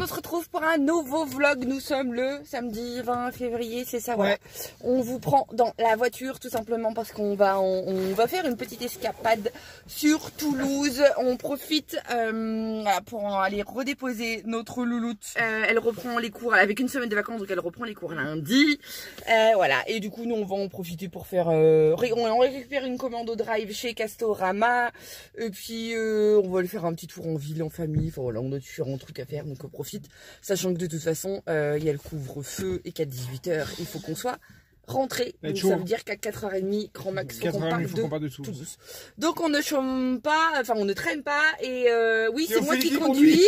on se retrouve pour un nouveau vlog. Nous sommes le samedi 20 février, c'est ça, voilà. On vous prend dans la voiture tout simplement parce qu'on va, on va faire une petite escapade sur Toulouse. On profite pour aller redéposer notre louloute. Elle reprend les cours avec une semaine de vacances, donc elle reprend les cours lundi. Voilà, et du coup nous on va en profiter pour faire, on récupère une commande au drive chez Castorama. Et puis on va aller faire un petit tour en ville, en famille. Enfin voilà, on a différents trucs à faire, donc on profite. Sachant que de toute façon, il y a le couvre-feu et qu'à 18 h, il faut qu'on soit rentré. Donc ça veut dire qu'à 4h30, grand max, faut qu'on parte de Toulouse. Donc on ne chôme pas, enfin on ne traîne pas. Et oui, c'est moi qui conduis.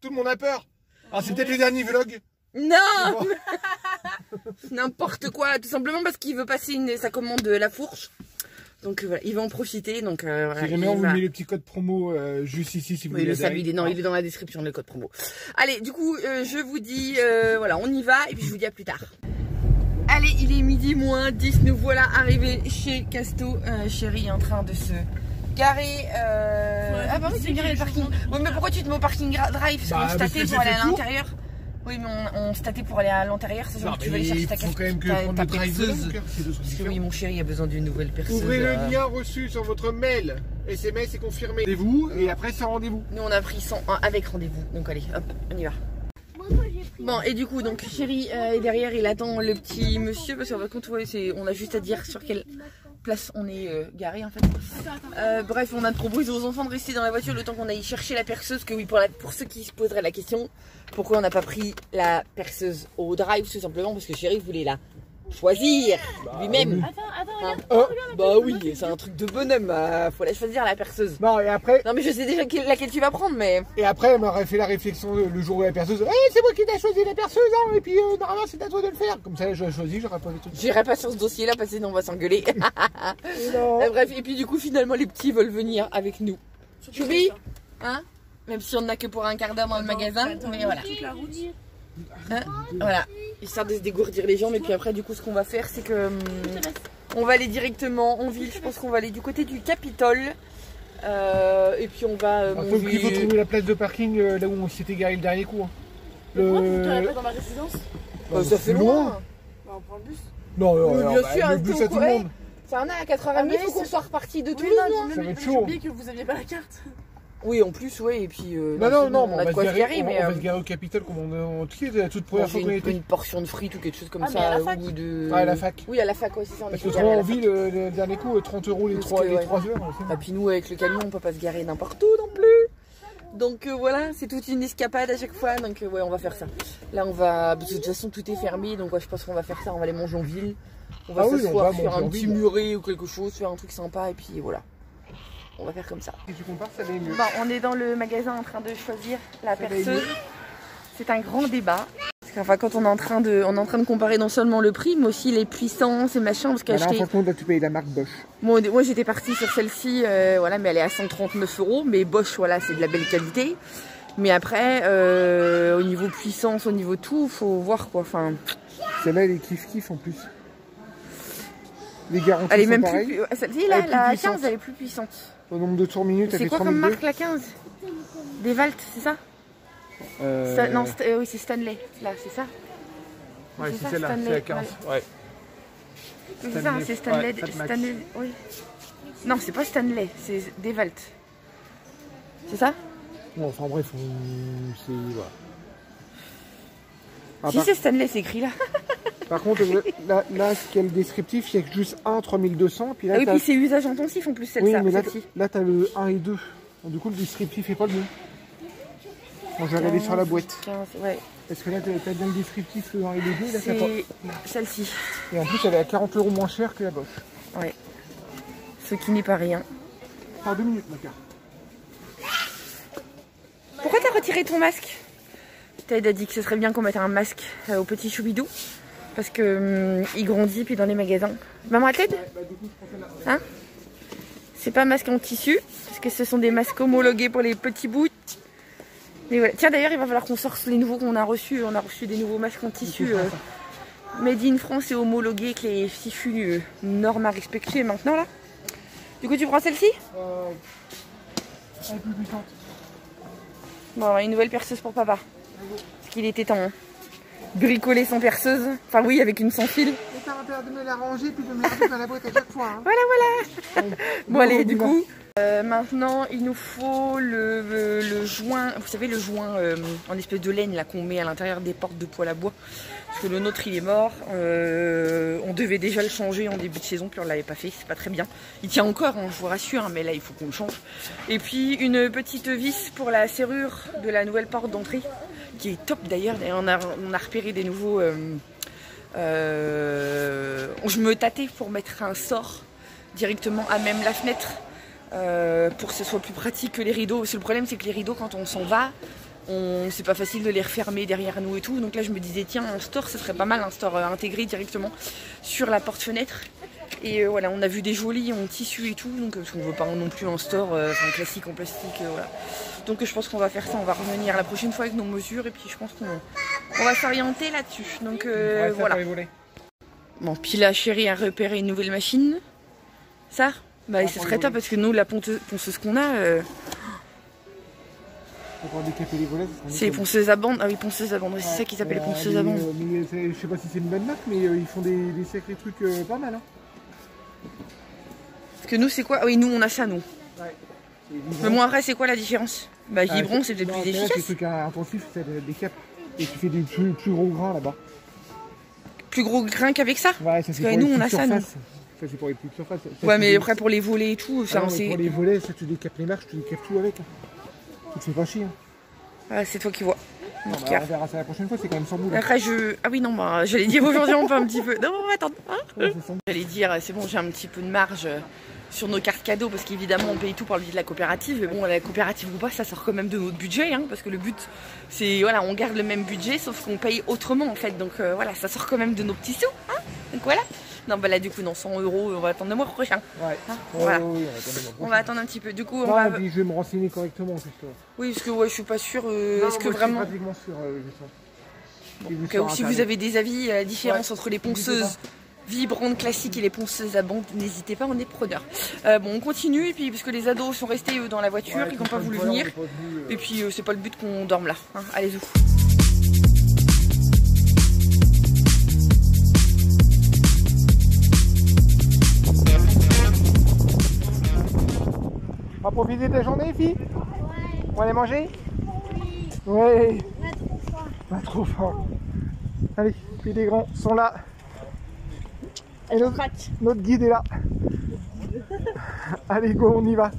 Tout le monde a peur. Ah, c'est peut-être le dernier vlog. Non. N'importe quoi, tout simplement parce qu'il veut passer sa commande de la fourche. Donc voilà, il va en profiter. Donc voilà, si jamais on vous met le petit code promo juste ici si vous voulez. Le savez, il est dans la description le code promo. Allez, du coup, je vous dis, voilà, on y va et puis je vous dis à plus tard. Allez, il est midi moins 10, nous voilà arrivés chez Casto. Chérie est en train de se garer. Ah bah oui, tu me garer le parking. Oui, mais pourquoi tu te mets au parking drive? Parce qu'on se tâtait pour aller à l'intérieur. Oui, mais on se tâtait pour aller à l'intérieur, sachant que tu vas aller chercher ta perceuse. Parce que oui, mon chéri a besoin d'une nouvelle perceuse. Ouvrez le lien reçu sur votre mail. SMS est confirmé. Rendez-vous et après sans rendez-vous. Nous on a pris 101 avec rendez-vous. Donc allez, hop, on y va. Bon, et du coup, donc chéri est derrière, il attend le petit monsieur parce qu'en fait, quand on a juste à dire sur quelle place on est garé en fait. Bref, on a proposé aux enfants de rester dans la voiture le temps qu'on aille chercher la perceuse. Que oui, pour ceux qui se poseraient la question, pourquoi on n'a pas pris la perceuse au drive, tout simplement parce que chéri voulait la choisir lui-même. Bah oui, c'est un truc de bonhomme, faut la choisir la perceuse. Non, et après. Non, mais je sais déjà laquelle tu vas prendre, mais. Et après, elle m'aurait fait la réflexion le jour où la perceuse. Hey, c'est moi qui t'ai choisi la perceuse, hein, et puis normalement c'est à toi de le faire. Comme ça, je choisis, j'aurais pas les trucs. J'irai pas sur ce dossier-là parce que sinon on va s'engueuler. Bref, et puis du coup, finalement, les petits veulent venir avec nous. Choubi, hein? Même si on n'a que pour un quart d'heure dans le magasin, mais voilà. Hein, voilà, histoire de se dégourdir les jambes. Et puis après du coup ce qu'on va faire c'est que on va aller directement en ville. Je pense qu'on va aller du côté du Capitole et puis on va il faut trouver la place de parking là où on s'était garé le dernier coup, hein. Pourquoi pas dans ma résidence? Ça fait loin. On prend le bus. Non, bien sûr, le bus à tout le monde. Ça en a à 4h30, il faut qu'on soit reparti de Toulouse. Ça va être chaud. J'ai oublié que vous aviez pas la carte. Oui, en plus, ouais, et puis. Non, on a de quoi se garer, mais. On va se garer au Capitole comme on la toute première fois qu'on était. Une portion de frites ou quelque chose comme ça. Ou de... à la fac. Oui, à la fac, ouais, c'est ça. Parce que trop en ville, le dernier coup, 30 € les 3 heures. Et puis nous, avec le camion, on peut pas se garer n'importe où non plus. Donc voilà, c'est toute une escapade à chaque fois. Donc ouais, on va faire ça. Là, on va. Parce que de toute façon, tout est fermé. Donc ouais, je pense qu'on va faire ça. On va aller manger en ville. On va s'asseoir, faire un petit muret ou quelque chose, faire un truc sympa. Et puis voilà. On va faire comme ça. Si tu compares, ça va mieux. Bon, on est dans le magasin en train de choisir la perceuse. C'est un grand débat. Parce qu'enfin, quand on est en train de comparer non seulement le prix, mais aussi les puissances et machin. Parce qu'acheter. En fait, on doit tout payer la marque Bosch. Moi, j'étais partie sur celle-ci, voilà, mais elle est à 139 €. Mais Bosch, voilà, c'est de la belle qualité. Mais après, au niveau puissance, au niveau tout, faut voir quoi. Enfin. Celle-là, elle est kiff en plus. Les garanties elle est même sont plus. Celle-ci, là, la 15, elle est plus puissante. Au nombre de tours minutes, c'est quoi comme marque la 15? Desvalt, c'est ça? Non, oui, c'est Stanley. Là, c'est ça? Ouais, c'est celle-là, c'est la 15. Ouais. C'est ça, c'est Stanley. Stanley, oui. Non, c'est pas Stanley, c'est Desvalt. C'est ça? Bon, enfin bref, c'est. Voilà. Si c'est Stanley, c'est écrit là. Par contre, là, ce qu'il y a le descriptif, il y a juste un 3200. Puis là, oui, puis c'est usage intensif en plus, celle-ci. Oui, mais là tu as le 1 et 2. Donc, du coup, le descriptif n'est pas le mieux. Bon, je vais regarder sur la boîte. 15, ouais. Parce que là, tu as bien le descriptif, le 1 et le 2. Là, c'est celle-ci. Et en plus, elle est à 40 € moins chère que la Bosch. Ouais. Ce qui n'est pas rien. Par 2 minutes, ma carte. Pourquoi t'as retiré ton masque? Ted a dit que ce serait bien qu'on mette un masque au petit Choubidou. Parce que il grandit puis dans les magasins. Maman, Ted, hein? C'est pas un masque en tissu, parce que ce sont des masques homologués pour les petits bouts. Mais voilà. Tiens, d'ailleurs, il va falloir qu'on sorte les nouveaux qu'on a reçus. On a reçu des nouveaux masques en tissu made in France et homologués avec les fichus normes à respecter maintenant là. Du coup, tu prends celle-ci? Elle est plus puissante. Bon, une nouvelle perceuse pour papa. Parce qu'il était temps. Bricoler sans perceuse. Enfin oui, avec une sans fil. Et t'as intérêt de me la ranger puis de me la ranger dans la boîte à chaque fois. Hein. Voilà, voilà. Bon allez, du coup, maintenant il nous faut le joint. Vous savez, le joint en espèce de laine là qu'on met à l'intérieur des portes de poêle à bois. Parce que le nôtre il est mort. On devait déjà le changer en début de saison, puis on l'avait pas fait. C'est pas très bien. Il tient encore, hein, je vous rassure, hein, mais là il faut qu'on le change. Et puis une petite vis pour la serrure de la nouvelle porte d'entrée, qui est top d'ailleurs. On a repéré des nouveaux. Je me tâtais pour mettre un sort directement à même la fenêtre pour que ce soit plus pratique que les rideaux. Parce que le problème c'est que les rideaux, quand on s'en va, c'est pas facile de les refermer derrière nous et tout. Donc là je me disais tiens, un store ce serait pas mal, un store intégré directement sur la porte-fenêtre. Et voilà, on a vu des jolis en tissu et tout, donc parce qu'on veut pas non plus un store classique en plastique, voilà. Donc je pense qu'on va faire ça, on va revenir la prochaine fois avec nos mesures et puis je pense qu'on va s'orienter là-dessus. Donc voilà. Bon, puis là chérie a repéré une nouvelle machine. Ça, bah ce serait top parce que nous la ponceuse qu'on a, c'est ponceuse à bande. Ah oui, ponceuse à bande, c'est ça qu'ils appellent ponceuse à bande. Je sais pas si c'est une bonne marque, mais ils font des sacrés trucs pas mal. Hein. Parce que nous c'est quoi? Ah oui, nous on a ça nous. Ouais. Mais moi après c'est quoi la différence? Bah Vibron c'est peut-être plus efficace. Les trucs intensifs, c'est des capes. Et tu fais des plus gros grains là-bas. Plus gros grains qu'avec ça? Ouais, ça c'est pour nous les on a petites ça nous. Ça c'est pour les petites surfaces. Ouais mais après pour les volets et tout, ça pour les volets, ça tu décapes les marches, tu décapes tout avec. Tu te fais pas chier. Hein. Ah, c'est toi qui vois. Non, bah, on verra ça la prochaine fois, c'est quand même 100 boules. Après ah oui non, bah j'allais dire aujourd'hui on peut un petit peu. Non, attends. Hein, ouais, j'allais dire c'est bon, j'ai un petit peu de marge sur nos cartes cadeaux parce qu'évidemment on paye tout par le biais de la coopérative. Mais bon, la coopérative ou pas, ça sort quand même de notre budget, hein, parce que le but c'est voilà, on garde le même budget sauf qu'on paye autrement en fait. Donc voilà, ça sort quand même de nos petits sous, hein. Donc voilà. Non bah là du coup non, 100 €, on va attendre le mois prochain. Ouais. Hein, voilà. Oui, on va attendre un petit peu. Du coup on va. Puis je vais me renseigner correctement justement. Oui parce que ouais, je suis pas sûre. Est-ce que vraiment. Je suis pratiquement sûr. Bon, si vous avez des avis à la différence entre les ponceuses vibrantes classiques et les ponceuses à bande, n'hésitez pas, on est preneurs. Bon, on continue et puis parce que les ados sont restés dans la voiture, ils n'ont pas voulu venir. Et puis c'est pas le but qu'on dorme là. Hein. Allez-y. On va profiter de la journée, filles. Ouais. On va aller manger. Oui. Ouais. Pas trop fort. Allez, puis les grands sont là. Et notre guide est là. Allez, go, on y va.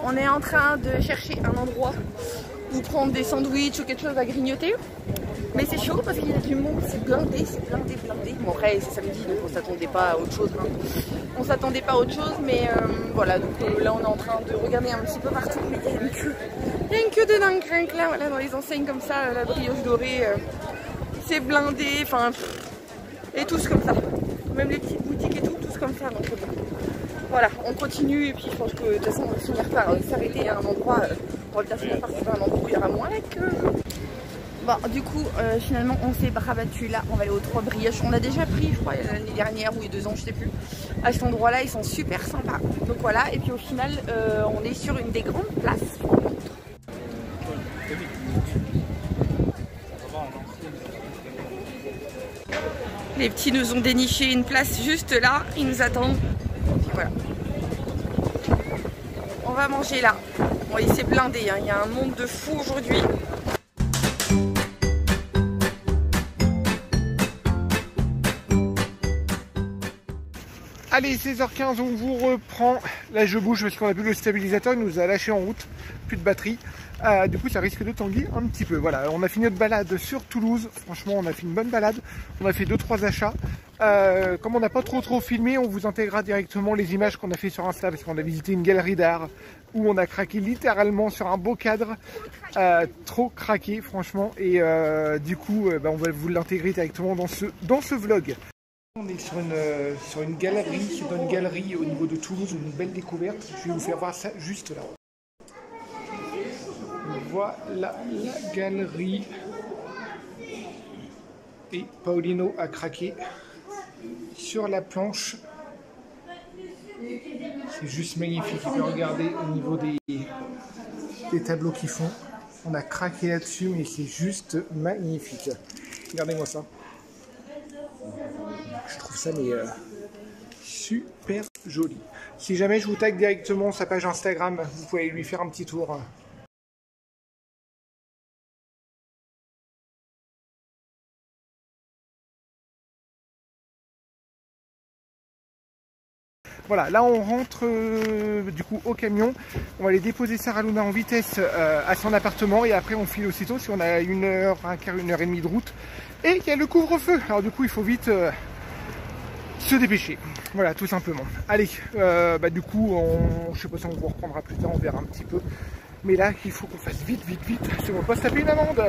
On est en train de chercher un endroit où prendre des sandwichs ou quelque chose à grignoter. Mais c'est chaud parce qu'il y a du monde, c'est blindé, blindé. Bon après c'est samedi donc on s'attendait pas à autre chose. Hein. On s'attendait pas à autre chose mais voilà, donc là on est en train de regarder un petit peu partout mais il y a une queue. Il y a une queue de dingue rien que là, voilà, dans les enseignes comme ça, la brioche dorée, c'est blindé, enfin et tous comme ça. Même les petites boutiques et tout, tous comme ça. Donc voilà, on continue et puis je pense que de toute façon on va finir par s'arrêter à un endroit, on va bien finir par trouver un endroit où il y aura moins la queue. Bon, du coup, finalement, on s'est rabattu là. On va aller aux 3 brioches. On a déjà pris, je crois, l'année dernière ou il y a 2 ans, je sais plus. À cet endroit-là, ils sont super sympas. Donc voilà, et puis au final, on est sur une des grandes places. Les petits nous ont déniché une place juste là. Ils nous attendent. Et puis voilà. On va manger là. Bon, il s'est blindé. Hein. Il y a un monde de fous aujourd'hui. Allez, 16h15, on vous reprend. Là, je bouge parce qu'on a plus le stabilisateur, il nous a lâché en route, plus de batterie. Du coup, ça risque de tanguer un petit peu. Voilà, on a fini notre balade sur Toulouse. Franchement, on a fait une bonne balade. On a fait 2-3 achats. Comme on n'a pas trop filmé, on vous intégrera directement les images qu'on a fait sur Insta parce qu'on a visité une galerie d'art où on a craqué littéralement sur un beau cadre. Trop craqué, franchement. Et du coup, on va vous l'intégrer directement dans ce vlog. On est sur une galerie, dans une galerie au niveau de Toulouse, une belle découverte. Je vais vous faire voir ça juste là. Voilà la galerie. Et Paulino a craqué sur la planche. C'est juste magnifique. Tu peux regarder au niveau des tableaux qu'ils font. On a craqué là-dessus, mais c'est juste magnifique. Regardez-moi ça. Je trouve ça mais super joli. Si jamais je vous tag directement sa page Instagram, vous pouvez lui faire un petit tour. Voilà, là on rentre du coup au camion. On va aller déposer Sarah Luna en vitesse à son appartement et après on file aussitôt si on a 1 heure, un quart, 1h30 de route. Et il y a le couvre-feu. Alors du coup il faut vite se dépêcher. Voilà, tout simplement. Allez, du coup, je sais pas si on vous reprendra plus tard, on verra un petit peu. Mais là, il faut qu'on fasse vite, si on va pas se taper une amende.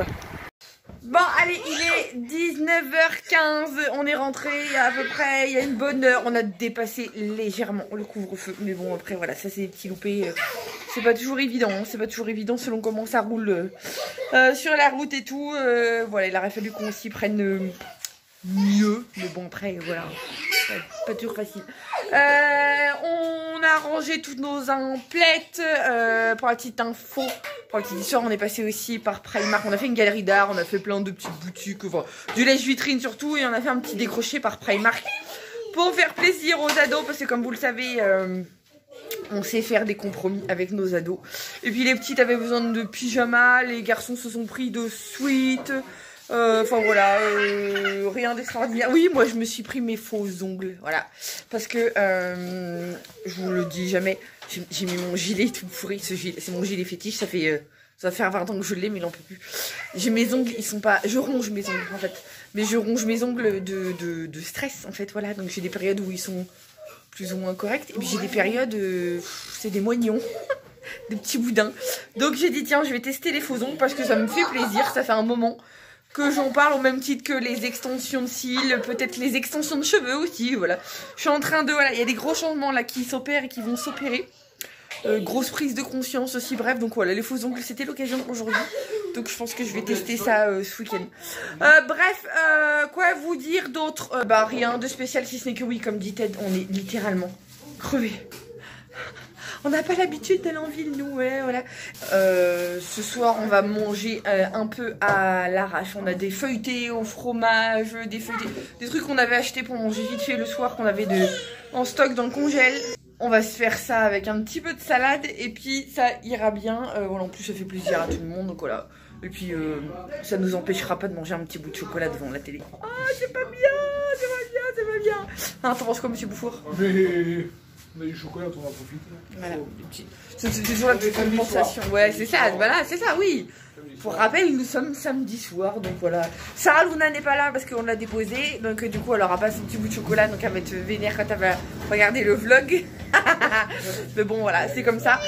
Bon, allez, il est 19h15, on est rentré à peu près, il y a une bonne heure, on a dépassé légèrement le couvre-feu. Mais bon, après, voilà, ça c'est des petits loupés, c'est pas toujours évident, hein, c'est pas toujours évident selon comment ça roule sur la route et tout. Voilà, il aurait fallu qu'on s'y prenne mieux, mais bon, après, voilà, pas toujours facile. On a rangé toutes nos emplettes. Pour la petite info, pour la petite histoire, on est passé aussi par Primark. On a fait une galerie d'art, on a fait plein de petites boutiques, enfin, du lèche-vitrine surtout, et on a fait un petit décroché par Primark pour faire plaisir aux ados, parce que comme vous le savez, on sait faire des compromis avec nos ados. Et puis les petites avaient besoin de pyjamas, les garçons se sont pris de sweats. Enfin voilà, rien d'extraordinaire. Oui, moi je me suis pris mes faux ongles, voilà. Parce que, je vous le dis jamais, j'ai mis mon gilet tout pourri. C'est mon gilet fétiche, ça va faire 20 ans que je l'ai, mais il n'en peut plus. J'ai mes ongles, ils sont pas... Je ronge mes ongles en fait. Mais je ronge mes ongles de stress en fait, voilà. Donc j'ai des périodes où ils sont plus ou moins corrects. Et puis j'ai des périodes, c'est des moignons. Des petits boudins. Donc j'ai dit tiens, je vais tester les faux ongles parce que ça me fait plaisir, ça fait un moment que j'en parle au même titre que les extensions de cils, peut-être les extensions de cheveux aussi, voilà. Je suis en train de, voilà, il y a des gros changements là qui s'opèrent et qui vont s'opérer. Grosse prise de conscience aussi, bref, donc voilà, les faux ongles, c'était l'occasion aujourd'hui. Donc je pense que je vais tester ça ce week-end. Bref, quoi vous dire d'autre? Rien de spécial, si ce n'est que oui, comme dit Ted, on est littéralement crevés. On n'a pas l'habitude d'aller en ville, nous, ouais, voilà. Ce soir, on va manger un peu à l'arrache. On a des feuilletés au fromage, des trucs qu'on avait achetés pour manger vite fait le soir, qu'on avait en stock dans le congèle. On va se faire ça avec un petit peu de salade et puis ça ira bien. Voilà, en plus, ça fait plaisir à tout le monde, donc voilà. Et puis, ça nous empêchera pas de manger un petit bout de chocolat devant la télé. Ah, c'est pas bien, c'est pas bien, c'est pas bien. Hein, t'en penses quoi, monsieur Bouffour? On a du chocolat, on en profite. Voilà. C'est toujours la petite compensation. Ouais, c'est ça, voilà, c'est ça, oui. Pour rappel, nous sommes samedi soir, donc voilà. Sarah Luna n'est pas là parce qu'on l'a déposée, donc du coup elle aura pas son petit bout de chocolat, donc elle va être vénère quand elle va regarder le vlog. Mais bon voilà, c'est comme ça.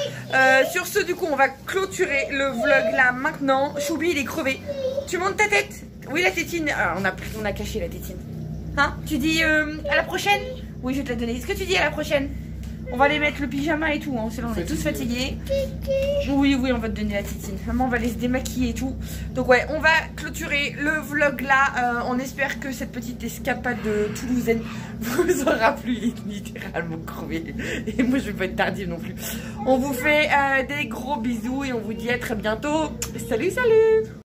Sur ce, du coup, on va clôturer le vlog là maintenant. Choubi, il est crevé. Tu montes ta tête? Oui, la tétine. Ah, on a caché la tétine. Hein? Tu dis à la prochaine? Oui, je vais te la donner. Est-ce que tu dis à la prochaine? On va les mettre le pyjama et tout, hein. On est tous fatigués. Oui, on va te donner la tétine. Maman, on va aller se démaquiller et tout. Donc ouais, on va clôturer le vlog là. On espère que cette petite escapade de toulousaine vous aura plu. Il est littéralement crevé. Et moi, je vais pas être tardive non plus. On vous fait des gros bisous et on vous dit à très bientôt. Salut, salut!